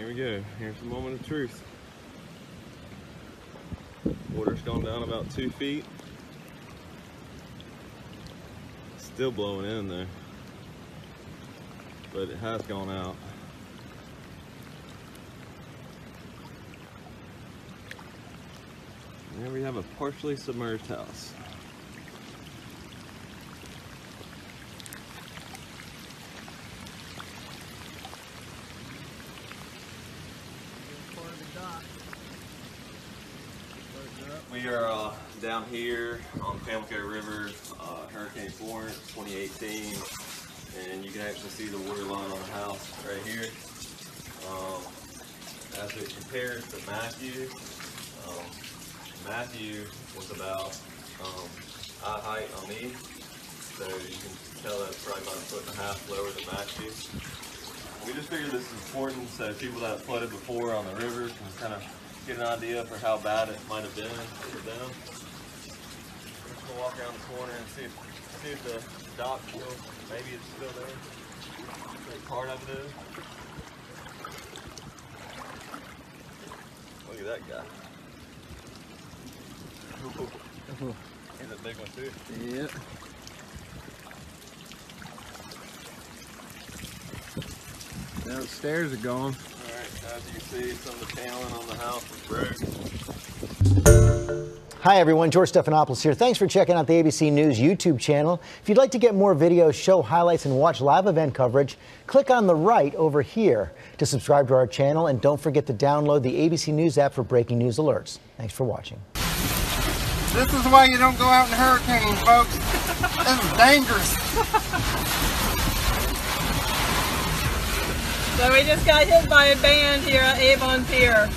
Here we go. Here's the moment of truth. Water's gone down about 2 feet. Still blowing in there, but it has gone out. And there we have a partially submerged house. We are down here on Pamlico River, Hurricane Florence 2018, and you can actually see the water line on the house right here. As it compares to Matthew, Matthew was about eye height on me, so you can tell that's probably about 1.5 foot lower than Matthew. We just figured this is important so people that have flooded before on the river can kind of get an idea for how bad it might have been for them. We're just gonna walk around the corner and see if the dock still, maybe it's still there. What part of it is. Look at that guy. Ooh. He's a big one too. Yep. Now the stairs are gone. As you see, some of the paneling on the house is broken. Hi everyone, George Stephanopoulos here. Thanks for checking out the ABC News YouTube channel. If you'd like to get more videos, show highlights, and watch live event coverage, click on the right over here to subscribe to our channel, and don't forget to download the ABC News app for breaking news alerts. Thanks for watching. This is why you don't go out in hurricanes, folks. This is dangerous. So we just got hit by a band here at Avon Pier.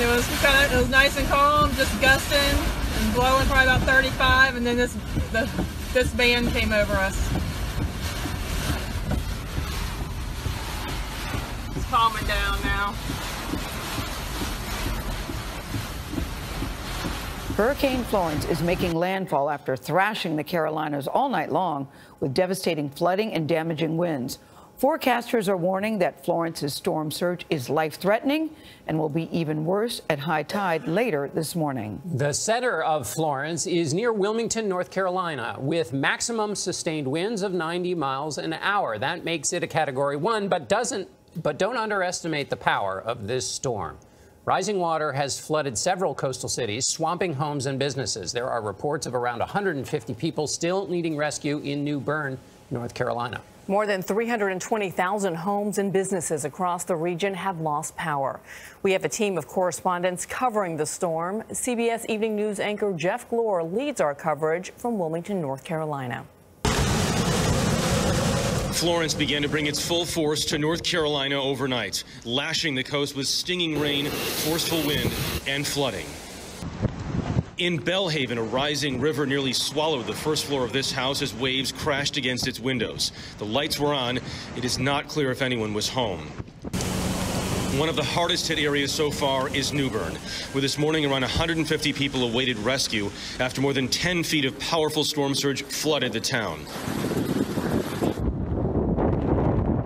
It was nice and calm, just gusting and blowing probably about 35, and then this band came over us. It's calming down now. Hurricane Florence is making landfall after thrashing the Carolinas all night long with devastating flooding and damaging winds. Forecasters are warning that Florence's storm surge is life-threatening and will be even worse at high tide later this morning. The center of Florence is near Wilmington, North Carolina, with maximum sustained winds of 90 miles an hour. That makes it a Category 1, but don't underestimate the power of this storm. Rising water has flooded several coastal cities, swamping homes and businesses. There are reports of around 150 people still needing rescue in New Bern, North Carolina. More than 320,000 homes and businesses across the region have lost power. We have a team of correspondents covering the storm. CBS Evening News anchor Jeff Glore leads our coverage from Wilmington, North Carolina. Florence began to bring its full force to North Carolina overnight, lashing the coast with stinging rain, forceful wind, and flooding. In Belhaven, a rising river nearly swallowed the first floor of this house as waves crashed against its windows. The lights were on. It is not clear if anyone was home. One of the hardest hit areas so far is New Bern, where this morning around 150 people awaited rescue after more than 10 feet of powerful storm surge flooded the town.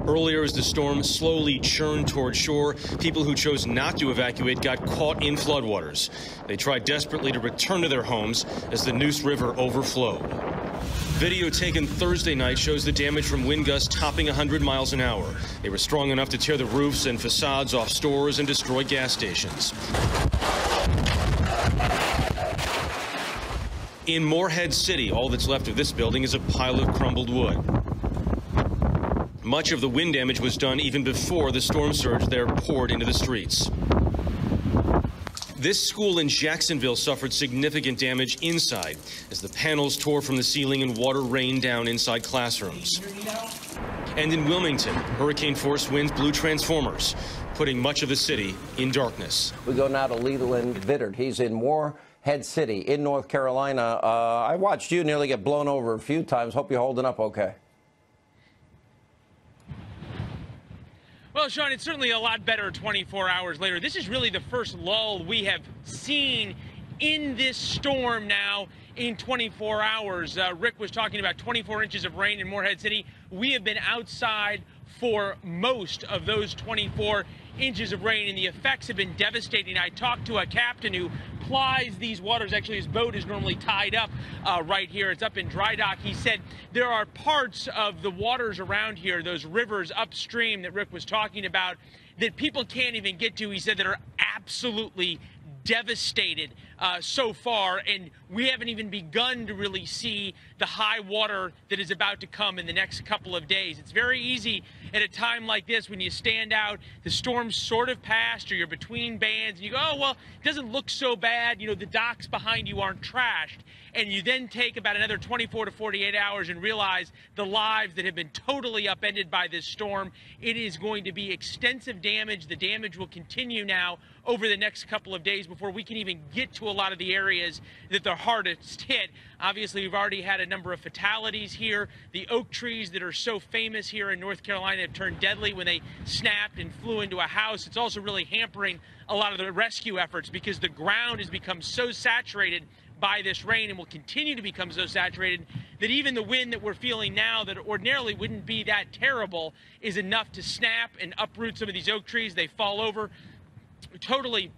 Earlier, as the storm slowly churned toward shore, people who chose not to evacuate got caught in floodwaters. They tried desperately to return to their homes as the Neuse River overflowed. Video taken Thursday night shows the damage from wind gusts topping 100 miles an hour. They were strong enough to tear the roofs and facades off stores and destroy gas stations. In Morehead City, all that's left of this building is a pile of crumbled wood. Much of the wind damage was done even before the storm surge there poured into the streets. This school in Jacksonville suffered significant damage inside as the panels tore from the ceiling and water rained down inside classrooms. And in Wilmington, hurricane-force winds blew transformers, putting much of the city in darkness. We go now to Leland Vittert. He's in Morehead City in North Carolina. I watched you nearly get blown over a few times. Hope you're holding up okay. Well, Sean, it's certainly a lot better 24 hours later. This is really the first lull we have seen in this storm now in 24 hours. Rick was talking about 24 inches of rain in Morehead City. We have been outside for most of those 24 inches of rain, and the effects have been devastating. I talked to a captain who plies these waters. Actually, his boat is normally tied up right here. It's up in dry dock. He said there are parts of the waters around here, those rivers upstream that Rick was talking about, that people can't even get to. He said that are absolutely devastated so far, and we haven't even begun to really see the high water that is about to come in the next couple of days. It's very easy at a time like this when you stand out, the storm's sort of passed, or you're between bands, and you go, oh, well, it doesn't look so bad, you know, the docks behind you aren't trashed, and you then take about another 24 to 48 hours and realize the lives that have been totally upended by this storm. It is going to be extensive damage. The damage will continue now over the next couple of days before we can even get to a lot of the areas that they're hardest hit. Obviously, we've already had a number of fatalities here. The oak trees that are so famous here in North Carolina have turned deadly when they snapped and flew into a house. It's also really hampering a lot of the rescue efforts because the ground has become so saturated by this rain and will continue to become so saturated that even the wind that we're feeling now that ordinarily wouldn't be that terrible is enough to snap and uproot some of these oak trees. They fall over, totally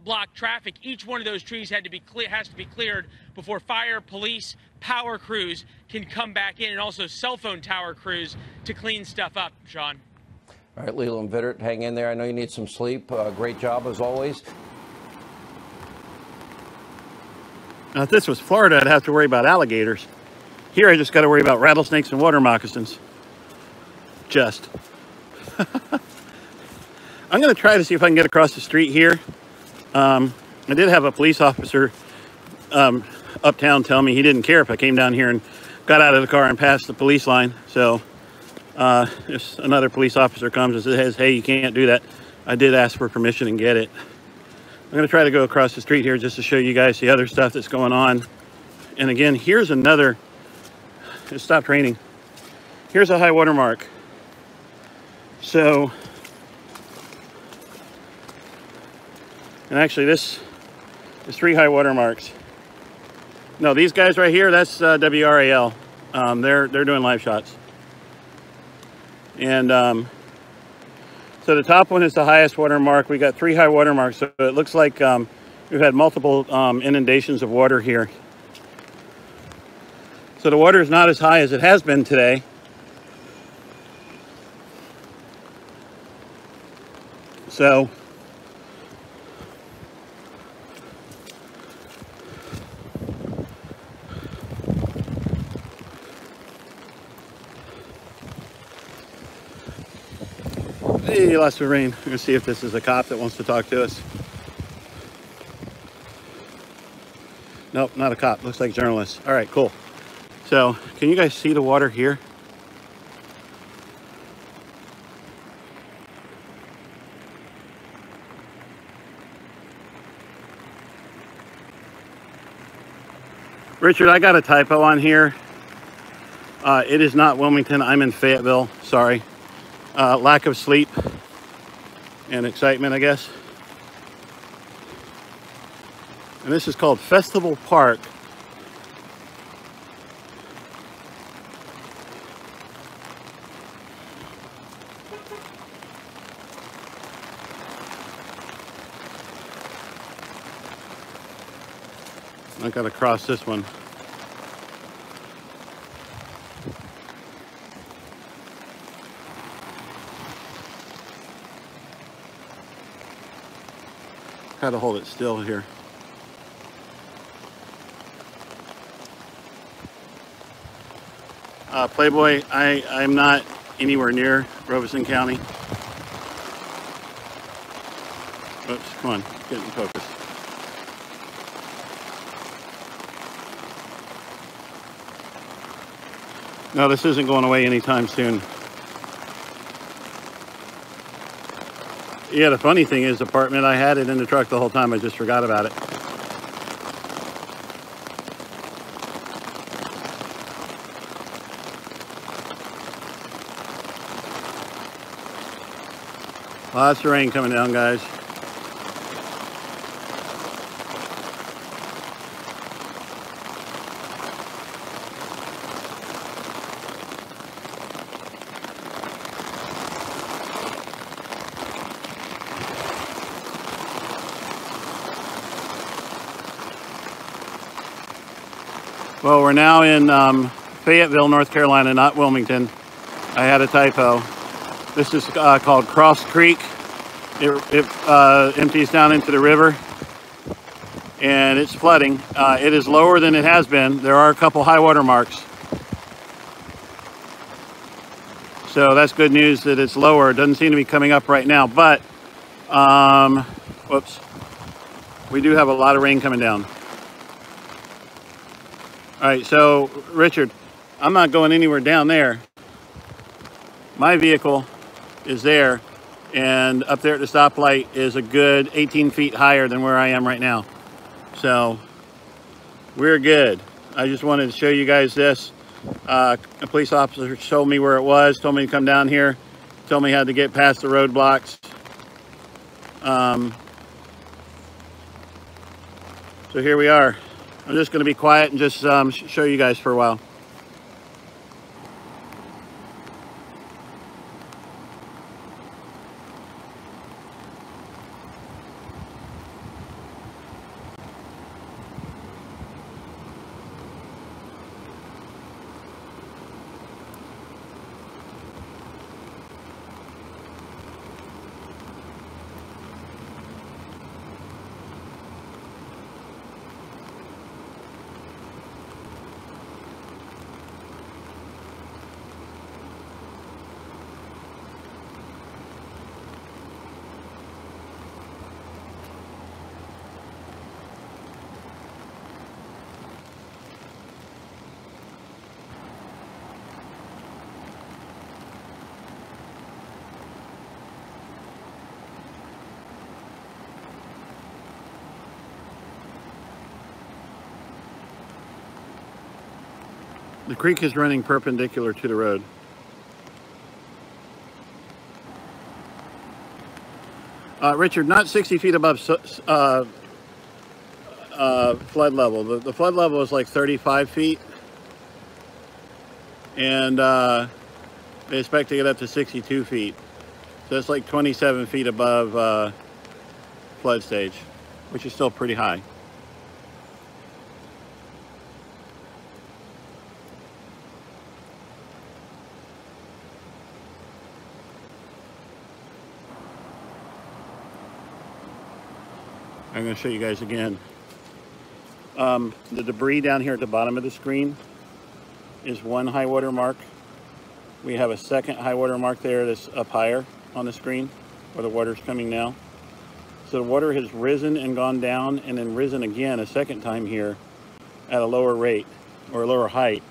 block traffic. Each one of those trees has to be cleared before fire, police, power crews can come back in, and also cell phone tower crews to clean stuff up, Sean. All right, Leland Vittert, hang in there. I know you need some sleep. Great job as always. Now, if this was Florida, I'd have to worry about alligators. Here, I just got to worry about rattlesnakes and water moccasins. Just. I'm going to try to see if I can get across the street here. I did have a police officer uptown tell me he didn't care if I came down here and got out of the car and passed the police line. So if another police officer comes and says, hey, you can't do that, I did ask for permission and get it. I'm going to try to go across the street here just to show you guys the other stuff that's going on. And again, here's another, it stopped raining. Here's a high water mark. So, and actually this is 3 high water marks. No, these guys right here, that's WRAL. They're doing live shots. And so the top one is the highest water mark. We got 3 high water marks. So it looks like we've had multiple inundations of water here. So the water is not as high as it has been today. So hey, lots of rain. We're gonna see if this is a cop that wants to talk to us. Nope, not a cop. Looks like journalists. All right, cool. So, can you guys see the water here? Richard, I got a typo on here. It is not Wilmington. I'm in Fayetteville. Sorry. Lack of sleep and excitement, I guess. And this is called Festival Park. I gotta cross this one. Gotta hold it still here. Playboy, I'm not anywhere near Robeson County. Oops, come on, get in focus. No, this isn't going away anytime soon. Yeah, the funny thing is, the apartment, I had it in the truck the whole time. I just forgot about it. Lots of rain coming down, guys. Well, we're now in Fayetteville, North Carolina, not Wilmington. I had a typo. This is called Cross Creek. It empties down into the river, and it's flooding. It is lower than it has been. There are a couple high water marks. So that's good news that it's lower. It doesn't seem to be coming up right now, but whoops. We do have a lot of rain coming down. All right, so Richard, I'm not going anywhere down there. My vehicle is there, and up there at the stoplight is a good 18 feet higher than where I am right now. So we're good. I just wanted to show you guys this. A police officer told me where it was, told me to come down here, told me how to get past the roadblocks. So here we are. I'm just going to be quiet and just show you guys for a while. The creek is running perpendicular to the road. Richard, not 60 feet above flood level. The flood level is like 35 feet. And they expect to get up to 62 feet. So it's like 27 feet above flood stage, which is still pretty high. I'm going to show you guys again. The debris down here at the bottom of the screen is one high water mark. We have a second high water mark there that's up higher on the screen where the water's coming now. So the water has risen and gone down and then risen again a second time here at a lower rate or a lower height.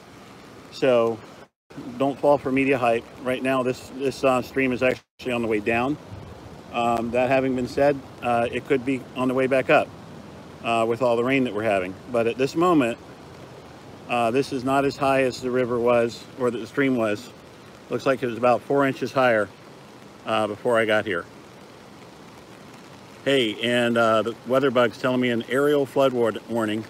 So don't fall for media hype. Right now this stream is actually on the way down. That having been said, it could be on the way back up with all the rain that we're having. But at this moment, this is not as high as the river was or the stream was. Looks like it was about 4 inches higher before I got here. Hey, and the weather bug's telling me an aerial flood warning.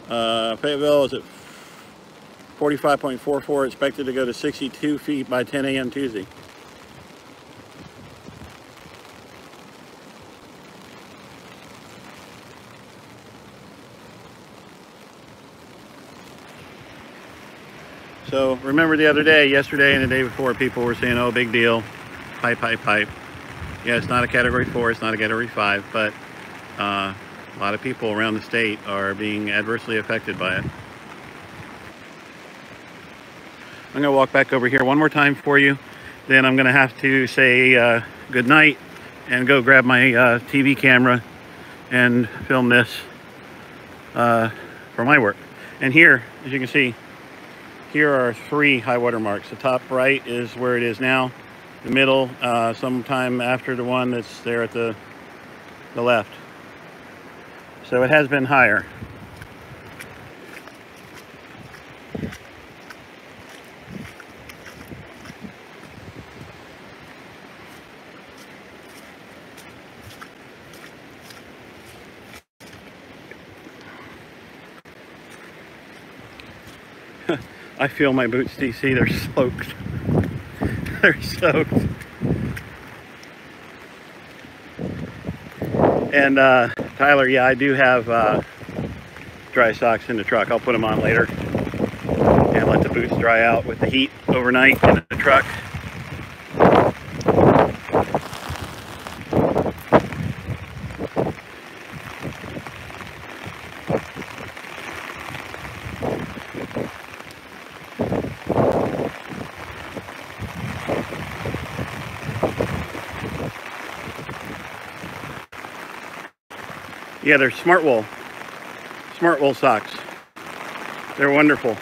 Fayetteville is at 45.44, expected to go to 62 feet by 10 a.m. Tuesday. So remember the other day, yesterday and the day before, people were saying, oh, big deal, pipe, pipe, pipe. Yeah, it's not a category 4, it's not a category 5, but a lot of people around the state are being adversely affected by it. I'm going to walk back over here one more time for you. Then I'm going to have to say good night and go grab my TV camera and film this for my work. And here, as you can see, here are 3 high water marks. The top right is where it is now. The middle, sometime after the one that's there at the left. So it has been higher. I feel my boots, DC, they're soaked. They're soaked. And Tyler, yeah, I do have dry socks in the truck. I'll put them on later and let the boots dry out with the heat overnight in the truck. Yeah, they're smart wool socks. They're wonderful. All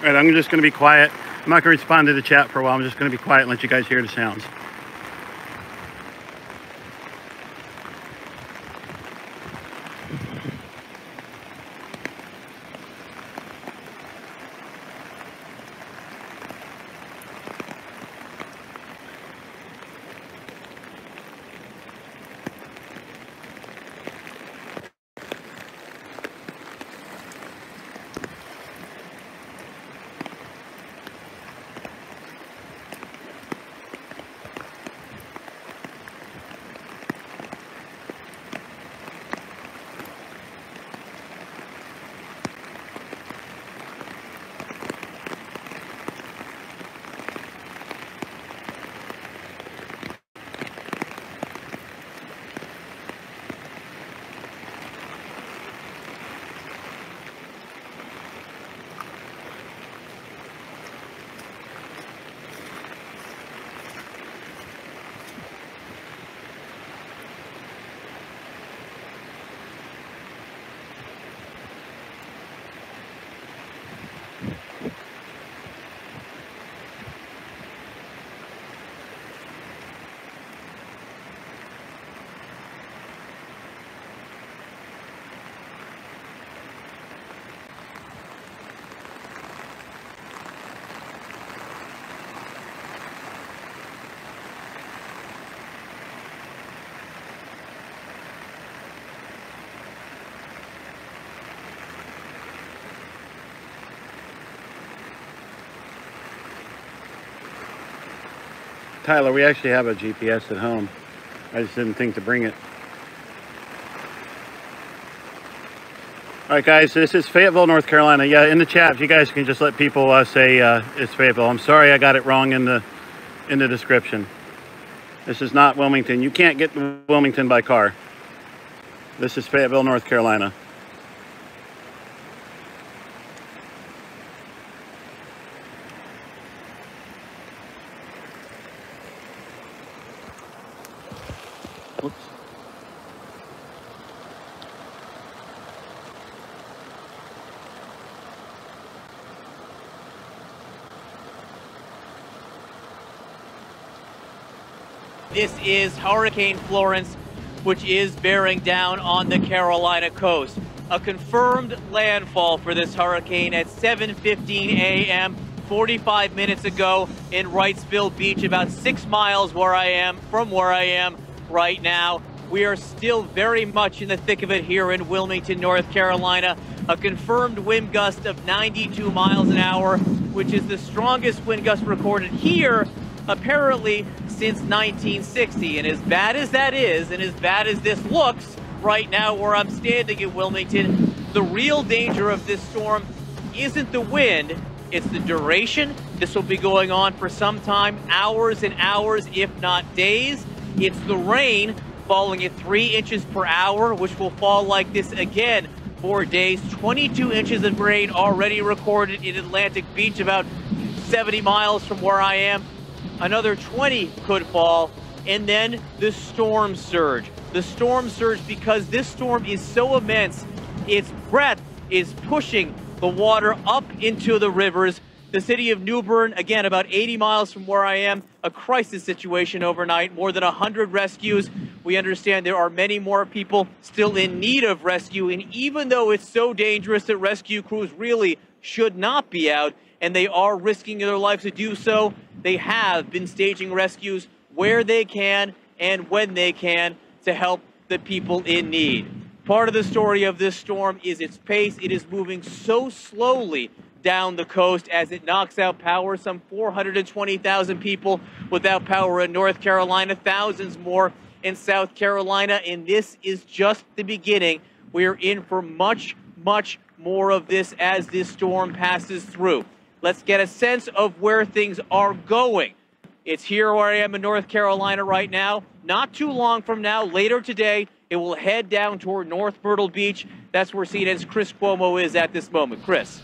right, I'm just going to be quiet. I'm not going to respond to the chat for a while. I'm just going to be quiet and let you guys hear the sounds. Tyler, we actually have a GPS at home. I just didn't think to bring it. All right, guys, this is Fayetteville, North Carolina. Yeah, in the chat, if you guys can just let people say it's Fayetteville. I'm sorry I got it wrong in the description. This is not Wilmington. You can't get to Wilmington by car. This is Fayetteville, North Carolina. Whoops. This is Hurricane Florence, which is bearing down on the Carolina coast. A confirmed landfall for this hurricane at 7:15 a.m. 45 minutes ago in Wrightsville Beach, about 6 miles from where I am right now. We are still very much in the thick of it here in Wilmington, North Carolina. A confirmed wind gust of 92 miles an hour, which is the strongest wind gust recorded here, apparently, since 1960. And as bad as that is, and as bad as this looks right now where I'm standing in Wilmington, the real danger of this storm isn't the wind, it's the duration. This will be going on for some time, hours and hours, if not days. It's the rain falling at 3 inches per hour, which will fall like this again for days. 22 inches of rain already recorded in Atlantic Beach, about 70 miles from where I am. Another 20 could fall, and then the storm surge. The storm surge, because this storm is so immense, its breadth is pushing the water up into the rivers. The city of New Bern, again, about 80 miles from where I am, a crisis situation overnight, more than 100 rescues. We understand there are many more people still in need of rescue, and even though it's so dangerous that rescue crews really should not be out, and they are risking their lives to do so, they have been staging rescues where they can and when they can to help the people in need. Part of the story of this storm is its pace. It is moving so slowly down the coast as it knocks out power. Some 420,000 people without power in North Carolina, thousands more in South Carolina, and this is just the beginning. We are in for much, much more of this as this storm passes through. Let's get a sense of where things are going. It's here where I am in North Carolina right now. Not too long from now, later today, it will head down toward North Myrtle Beach. That's where CNN's Chris Cuomo is at this moment. Chris.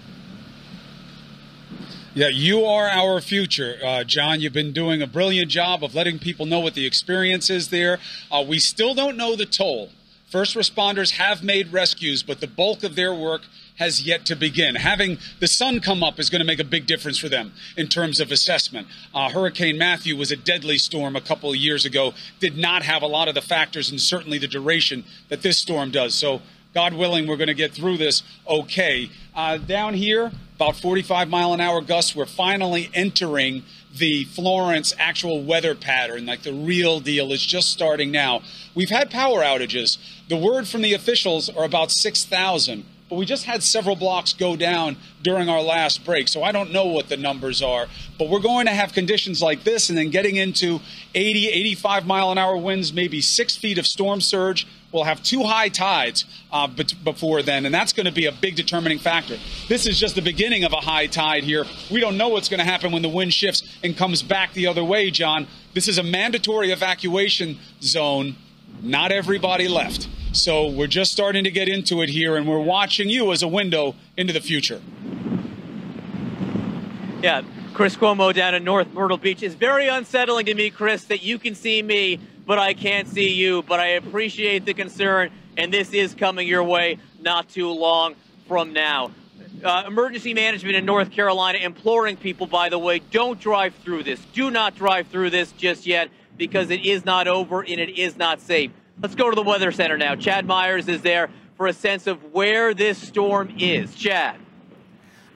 Yeah, you are our future, John. You've been doing a brilliant job of letting people know what the experience is there. We still don't know the toll. First responders have made rescues, but the bulk of their work has yet to begin. Having the sun come up is going to make a big difference for them in terms of assessment. Hurricane Matthew was a deadly storm a couple of years ago, did not have a lot of the factors and certainly the duration that this storm does. So God willing, we're going to get through this okay. Down here, about 45-mile-an-hour gusts. We're finally entering the Florence actual weather pattern, like the real deal is just starting now. We've had power outages. The word from the officials are about 6,000, but we just had several blocks go down during our last break, so I don't know what the numbers are. But we're going to have conditions like this and then getting into 80, 85-mile-an-hour winds, maybe 6 feet of storm surge. We'll have 2 high tides before then, and that's going to be a big determining factor. This is just the beginning of a high tide here. We don't know what's going to happen when the wind shifts and comes back the other way, John. This is a mandatory evacuation zone. Not everybody left. So we're just starting to get into it here, and we're watching you as a window into the future. Yeah, Chris Cuomo down in North Myrtle Beach. It's very unsettling to me, Chris, that you can see me, but I can't see you. But I appreciate the concern, and this is coming your way not too long from now. Emergency management in North Carolina imploring people, by the way, don't drive through this. Do not drive through this just yet, because it is not over and it is not safe. Let's go to the Weather Center now. Chad Myers is there for a sense of where this storm is. Chad.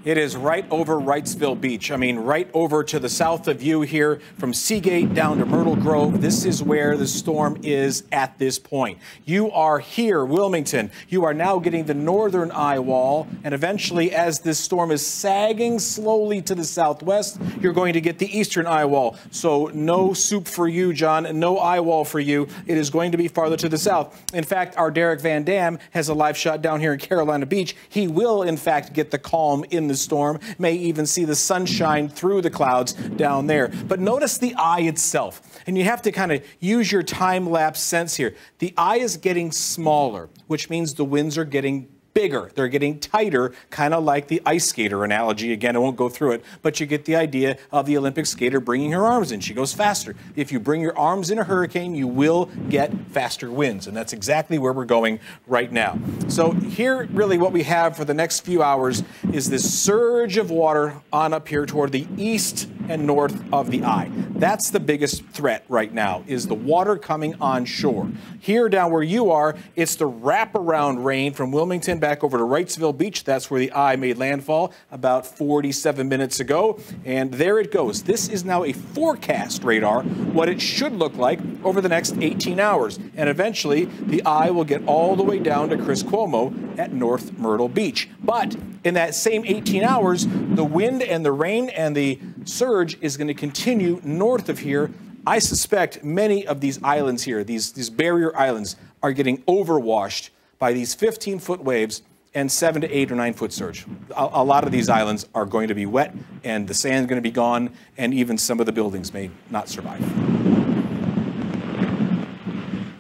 It is right over Wrightsville Beach. I mean, right over to the south of you here from Seagate down to Myrtle Grove. This is where the storm is at this point. You are here, Wilmington. You are now getting the northern eye wall. And eventually, as this storm is sagging slowly to the southwest, you're going to get the eastern eye wall. So no soup for you, John. No eye wall for you. It is going to be farther to the south. In fact, our Derek Van Dam has a live shot down here in Carolina Beach. He will, in fact, get the calm in the storm, may even see the sunshine through the clouds down there. But notice the eye itself, and you have to kind of use your time-lapse sense here. The eye is getting smaller, which means the winds are getting bigger. They're getting tighter, kind of like the ice skater analogy. Again, I won't go through it, but you get the idea of the Olympic skater bringing her arms in. She goes faster. If you bring your arms in a hurricane, you will get faster winds, and that's exactly where we're going right now. So here, really what we have for the next few hours is this surge of water on up here toward the east and north of the eye. That's the biggest threat right now, is the water coming on shore. Here down where you are, it's the wraparound rain from Wilmington back over to Wrightsville Beach. That's where the eye made landfall about 47 minutes ago. And there it goes. This is now a forecast radar, what it should look like over the next 18 hours. And eventually, the eye will get all the way down to Chris Cuomo at North Myrtle Beach. But in that same 18 hours, the wind and the rain and the surge is going to continue north of here. I suspect many of these islands here, these barrier islands, are getting overwashed by these 15-foot waves and 7 to 8 or 9 foot surge. A lot of these islands are going to be wet, and the sand's going to be gone, and even some of the buildings may not survive.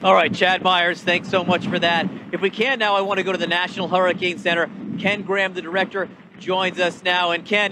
All right, Chad Myers, thanks so much for that. If we can now, I want to go to the National Hurricane Center. Ken Graham, the director, joins us now. And Ken,